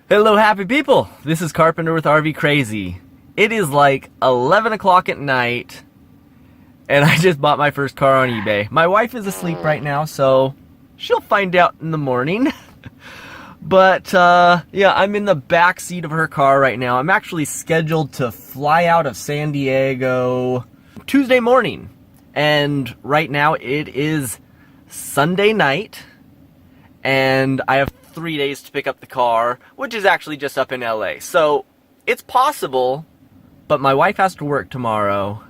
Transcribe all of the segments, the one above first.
Hello happy people, this is Carpenter with RV Crazy. It is like 11 o'clock at night and I just bought my first car on eBay. My wife is asleep right now, so she'll find out in the morning. But yeah, I'm in the back seat of her car right now. I'm actually scheduled to fly out of San Diego Tuesday morning. And right now it is Sunday night and I have 3 days to pick up the car, which is actually just up in LA. So it's possible, but my wife has to work tomorrow.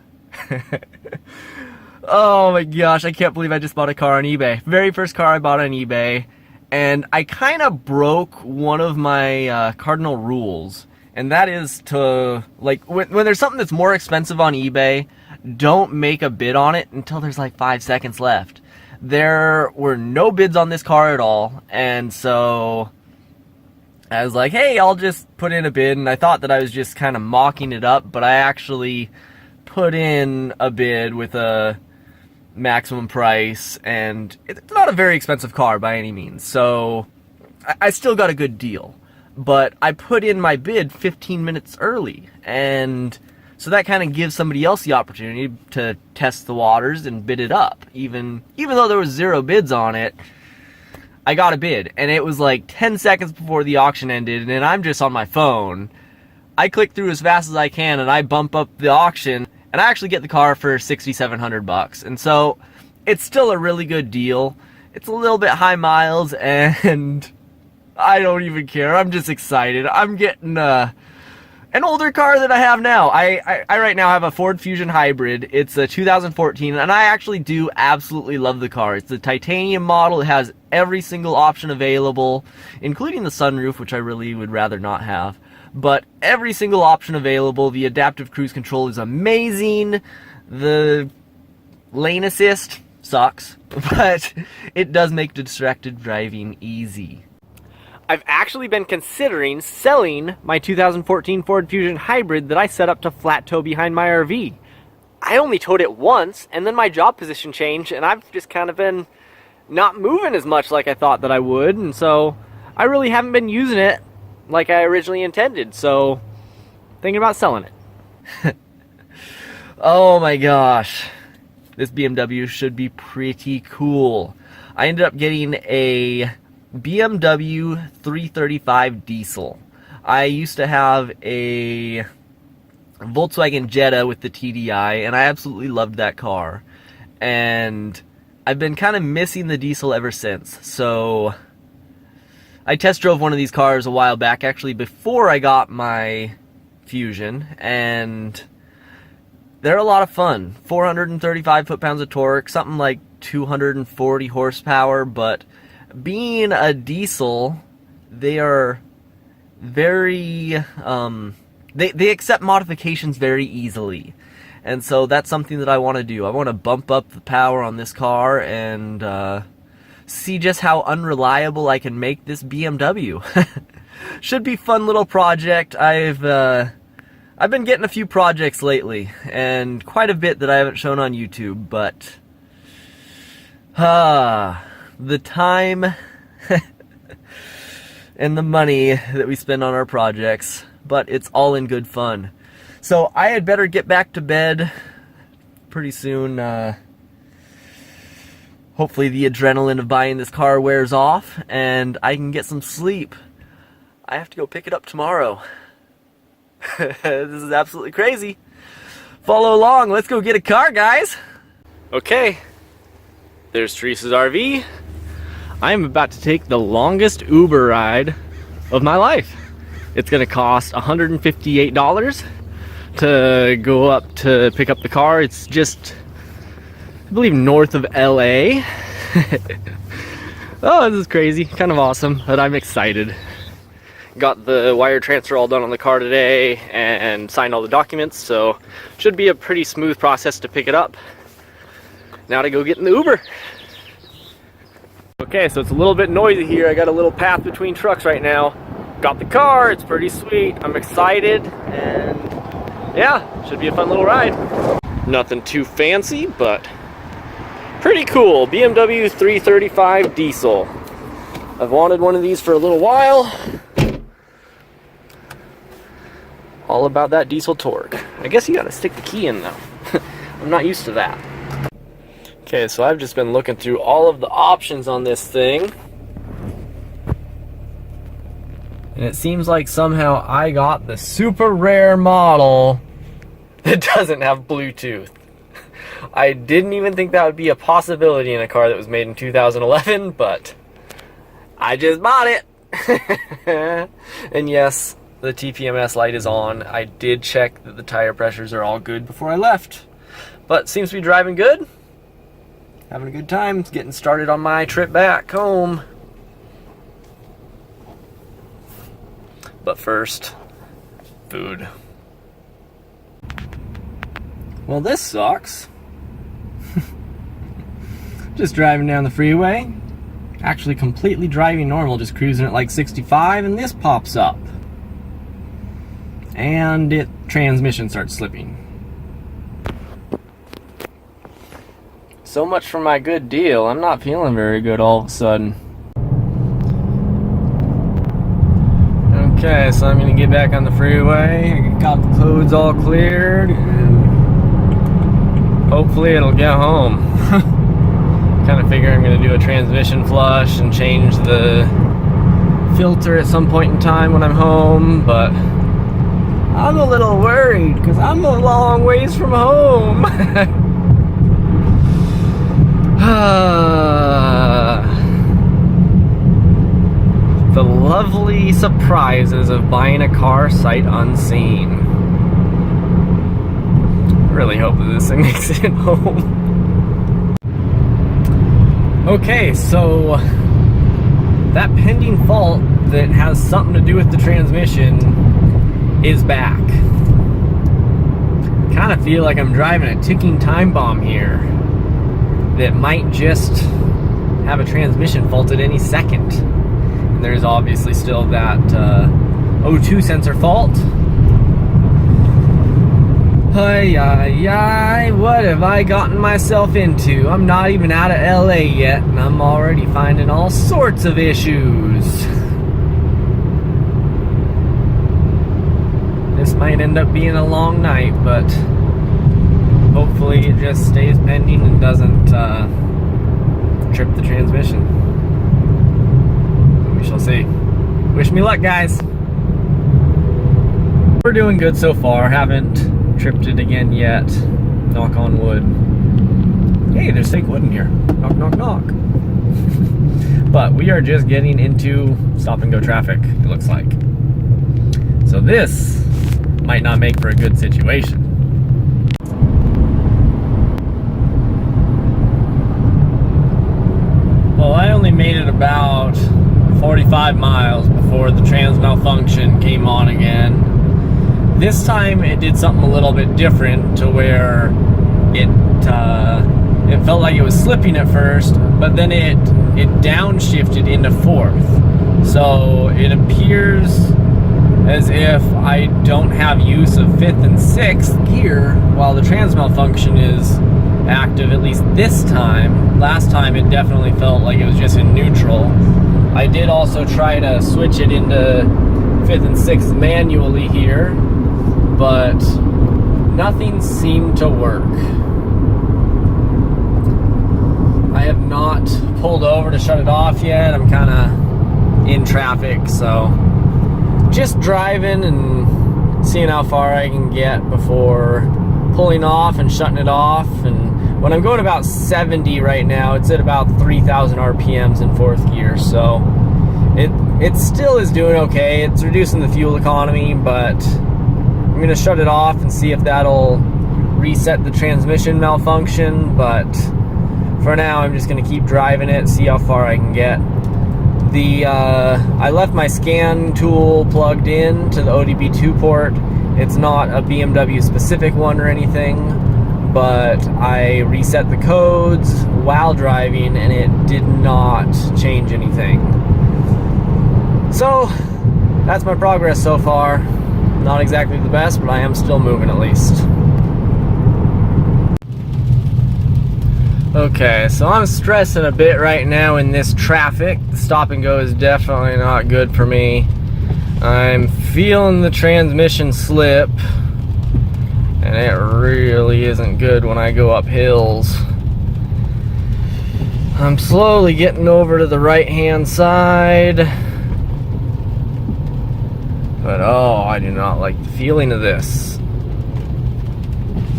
Oh my gosh, I can't believe I just bought a car on eBay. Very first car I bought on eBay. And I kind of broke one of my cardinal rules. And that is to, like, when there's something that's more expensive on eBay, don't make a bid on it until there's like 5 seconds left. There were no bids on this car at all, and so I was like, hey, I'll just put in a bid, and I thought that I was just kind of mocking it up, but I actually put in a bid with a maximum price, and it's not a very expensive car by any means, so I still got a good deal. But I put in my bid 15 minutes early, and so that kind of gives somebody else the opportunity to test the waters and bid it up. Even though there was 0 bids on it, I got a bid. And it was like 10 seconds before the auction ended, and I'm just on my phone. I click through as fast as I can, and I bump up the auction, and I actually get the car for $6,700. And so it's still a really good deal. It's a little bit high miles, and I don't even care. I'm just excited. I'm getting an older car that I have now. I right now have a Ford Fusion Hybrid. It's a 2014, and I actually do absolutely love the car. It's the titanium model. It has every single option available, including the sunroof, which I really would rather not have. But every single option available. The adaptive cruise control is amazing. The lane assist sucks, but it does make distracted driving easy. I've actually been considering selling my 2014 Ford Fusion Hybrid that I set up to flat tow behind my RV. I only towed it once, and then my job position changed, and I've just kind of been not moving as much like I thought that I would, and so I really haven't been using it like I originally intended, so thinking about selling it. Oh my gosh. This BMW should be pretty cool. I ended up getting a BMW 335 diesel. I used to have a Volkswagen Jetta with the TDI, and I absolutely loved that car. And I've been kind of missing the diesel ever since. So I test drove one of these cars a while back, actually before I got my Fusion, and they're a lot of fun. 435 foot-pounds of torque, something like 240 horsepower, but being a diesel, they are very, they accept modifications very easily. And so that's something that I want to do. I want to bump up the power on this car and see just how unreliable I can make this BMW. Should be a fun little project. I've been getting a few projects lately, and quite a bit that I haven't shown on YouTube, but the time and the money that we spend on our projects, but it's all in good fun. So I had better get back to bed pretty soon. Hopefully the adrenaline of buying this car wears off and I can get some sleep. I have to go pick it up tomorrow. This is absolutely crazy. Follow along, let's go get a car, guys. Okay, there's Teresa's RV. I am about to take the longest Uber ride of my life. It's gonna cost $158 to go up to pick up the car. It's just, I believe, north of LA. Oh, this is crazy, kind of awesome, but I'm excited. Got the wire transfer all done on the car today and signed all the documents, so should be a pretty smooth process to pick it up. Now to go get in the Uber. Okay, so it's a little bit noisy here. I got a little path between trucks right now. Got the car, it's pretty sweet. I'm excited, and yeah, should be a fun little ride. Nothing too fancy, but pretty cool. BMW 335 diesel. I've wanted one of these for a little while. All about that diesel torque. I guess you gotta stick the key in though. I'm not used to that. Okay, so I've just been looking through all of the options on this thing. And it seems like somehow I got the super rare model that doesn't have Bluetooth. I didn't even think that would be a possibility in a car that was made in 2011, but I just bought it. And yes, the TPMS light is on. I did check that the tire pressures are all good before I left. But seems to be driving good. Having a good time getting started on my trip back home. But first, food. Well, this sucks. Just driving down the freeway. Actually completely driving normal, just cruising at like 65, and this pops up. And transmission starts slipping. So much for my good deal. I'm not feeling very good all of a sudden. Okay, so I'm gonna get back on the freeway. I got the codes all cleared, and hopefully it'll get home. Kind of figure I'm gonna do a transmission flush and change the filter at some point in time when I'm home, but I'm a little worried because I'm a long ways from home. The lovely surprises of buying a car sight unseen. I really hope that this thing makes it home. Okay, so that pending fault that has something to do with the transmission is back. Kind of feel like I'm driving a ticking time bomb here that might just have a transmission fault at any second. And there's obviously still that O2 sensor fault. What have I gotten myself into? I'm not even out of LA yet, and I'm already finding all sorts of issues. This might end up being a long night, but hopefully it just stays pending and doesn't trip the transmission. We shall see. Wish me luck, guys. We're doing good so far. Haven't tripped it again yet. Knock on wood. Hey, there's fake wood in here. Knock, knock, knock. But we are just getting into stop and go traffic, it looks like. So this might not make for a good situation. Well, I only made it about 45 miles before the trans malfunction came on again. This time it did something a little bit different to where it felt like it was slipping at first, but then it downshifted into fourth. So it appears as if I don't have use of fifth and sixth gear while the trans malfunction is active, at least this time. Last time it definitely felt like it was just in neutral. I did also try to switch it into fifth and sixth manually here, but nothing seemed to work. I have not pulled over to shut it off yet. I'm kind of in traffic, so just driving and seeing how far I can get before pulling off and shutting it off. And when I'm going about 70 right now, it's at about 3,000 RPMs in fourth gear, so it still is doing okay. It's reducing the fuel economy, but I'm going to shut it off and see if that'll reset the transmission malfunction. But for now, I'm just going to keep driving it, see how far I can get. I left my scan tool plugged in to the ODB2 port. It's not a BMW specific one or anything, but I reset the codes while driving and it did not change anything. So that's my progress so far. Not exactly the best, but I am still moving at least. Okay, so I'm stressing a bit right now in this traffic. The stop and go is definitely not good for me. I'm feeling the transmission slip, and it really isn't good when I go up hills. I'm slowly getting over to the right hand side, but oh, I do not like the feeling of this.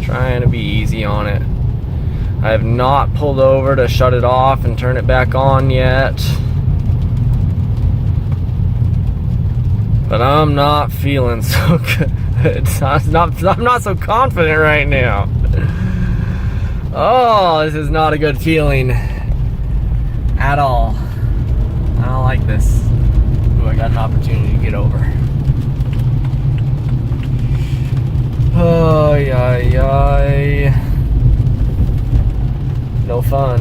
Trying to be easy on it. I have not pulled over to shut it off and turn it back on yet, but I'm not feeling so good. I'm not so confident right now. Oh, this is not a good feeling at all. I don't like this. Ooh, I got an opportunity to get over. Oh, yeah. No fun.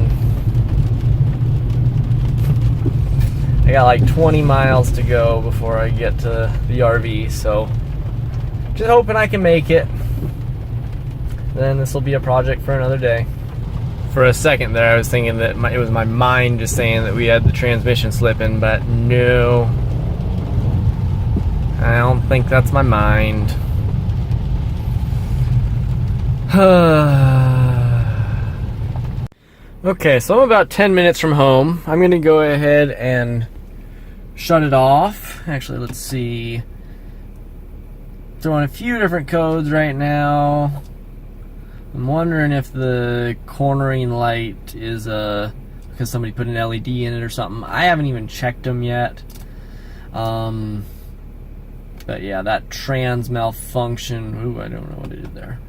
I got like 20 miles to go before I get to the RV, so just hoping I can make it. Then this will be a project for another day. For a second there, I was thinking that it was my mind just saying that we had the transmission slipping, but no. I don't think that's my mind. Okay, so I'm about 10 minutes from home. I'm going to go ahead and shut it off. Actually, let's see. Throwing a few different codes right now. I'm wondering if the cornering light is because somebody put an LED in it or something. I haven't even checked them yet. But yeah, that trans malfunction. Ooh, I don't know what it did there.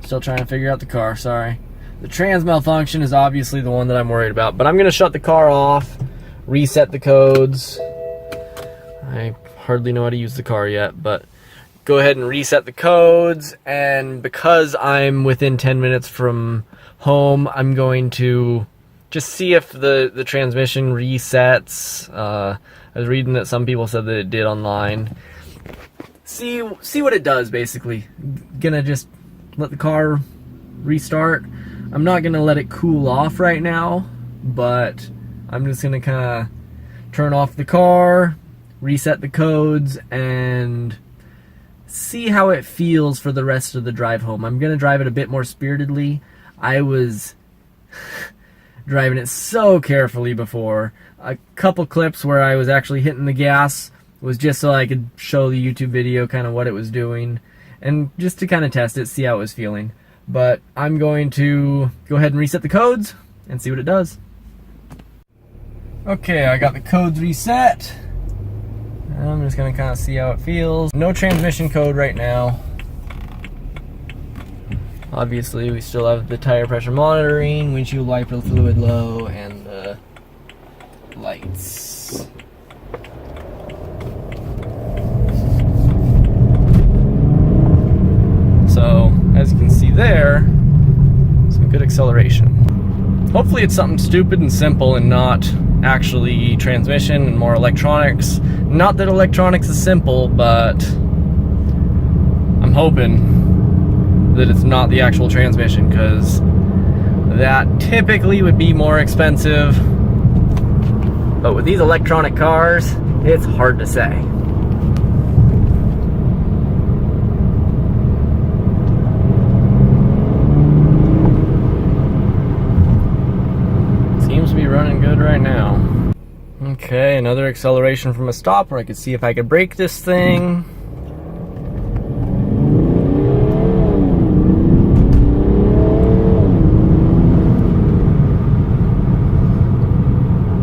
Still trying to figure out the car, sorry. The trans malfunction is obviously the one that I'm worried about, but I'm going to shut the car off, reset the codes. I hardly know how to use the car yet, but go ahead and reset the codes, and because I'm within 10 minutes from home, I'm going to just see if the transmission resets. I was reading that some people said that it did online. See what it does, basically. Gonna just let the car restart. I'm not gonna let it cool off right now, but I'm just gonna kind of turn off the car, reset the codes, and see how it feels for the rest of the drive home. I'm gonna drive it a bit more spiritedly. I was driving it so carefully before. A couple clips where I was actually hitting the gas was just so I could show the YouTube video kind of what it was doing, and just to kind of test it, see how it was feeling. But I'm going to go ahead and reset the codes and see what it does. Okay, I got the codes reset. I'm just gonna kind of see how it feels. No transmission code right now. Obviously, we still have the tire pressure monitoring, windshield wiper fluid low, and the lights. So, as you can see there, some good acceleration. Hopefully it's something stupid and simple and not actually transmission and more electronics. Not that electronics is simple, but I'm hoping that it's not the actual transmission, because that typically would be more expensive. But with these electronic cars, it's hard to say. Running good right now. Okay, another acceleration from a stop where I could see if I could brake this thing.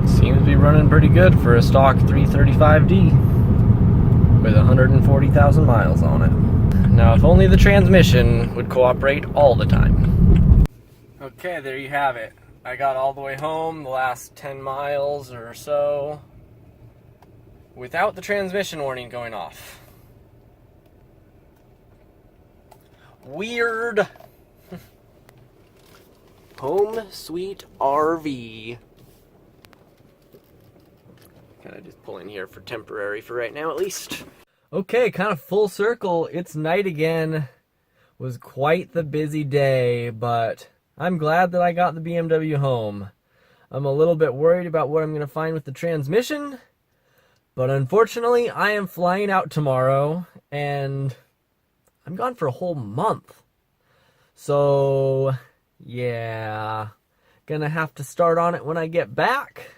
Seems to be running pretty good for a stock 335D with 140,000 miles on it. Now, if only the transmission would cooperate all the time. Okay, there you have it. I got all the way home, the last 10 miles or so, without the transmission warning going off. Weird. Home sweet RV. Kind of just pull in here for temporary for right now, at least. Okay, kind of full circle. It's night again. Was quite the busy day, but I'm glad that I got the BMW home. I'm a little bit worried about what I'm going to find with the transmission, But unfortunately, I am flying out tomorrow, and I'm gone for a whole month. So, yeah, gonna have to start on it when I get back.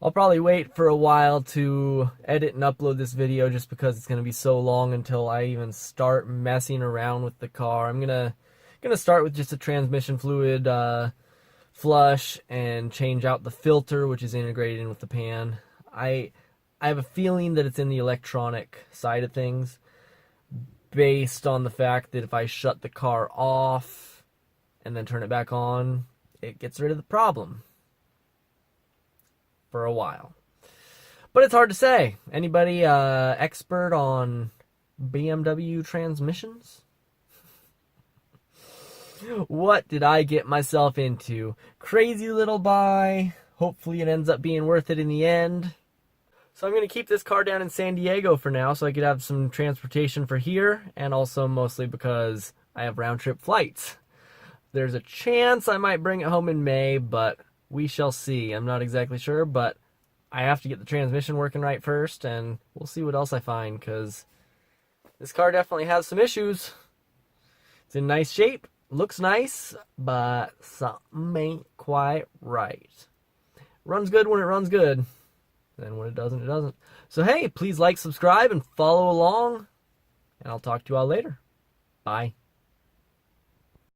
I'll probably wait for a while to edit and upload this video just because it's gonna be so long until I even start messing around with the car. I'm gonna start with just a transmission fluid flush and change out the filter, which is integrated in with the pan. I have a feeling that it's in the electronic side of things, based on the fact that if I shut the car off and then turn it back on, it gets rid of the problem for a while. But it's hard to say. Anybody expert on BMW transmissions? What did I get myself into? Crazy little buy. Hopefully it ends up being worth it in the end. So I'm going to keep this car down in San Diego for now so I could have some transportation for here, and also mostly because I have round trip flights. There's a chance I might bring it home in May, but we shall see. I'm not exactly sure, but I have to get the transmission working right first, and we'll see what else I find, because this car definitely has some issues. It's in nice shape, looks nice, but something ain't quite right. Runs good when it runs good. Then when it doesn't, it doesn't. So hey, please like, subscribe, and follow along. And I'll talk to you all later. Bye.